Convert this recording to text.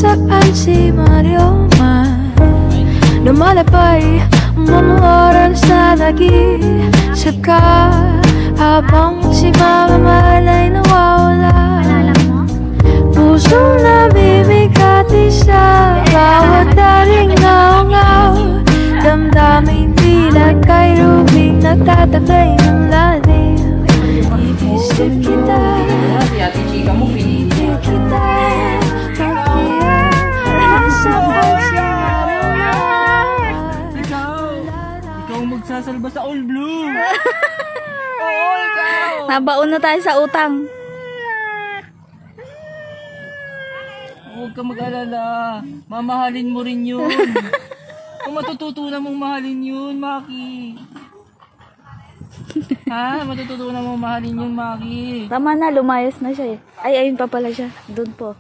Nasaan si Mario Man? Lumalapay mga oras na nag-iisip ka, habang si Mama Mahal ay nawawala. Puso na bibigati sa bawat daling ngaw-ngaw, damdamin tila kay rubing nagtatabay ng lalim. Iisip kita, iisip kita, pag-iyak, nasaan si Mario Man? Ikaw magsasalba sa All Blue. Oo, ikaw. Nabaon na tayo sa utang. Huwag ka mag-alala. Mamahalin mo rin yun. Kung matututunan mong mahalin yun, Maki. Ha? Matututunan mong mahalin yun, Maki. Tama na, lumayas na siya eh. Ay, ayun pa pala siya. Doon po.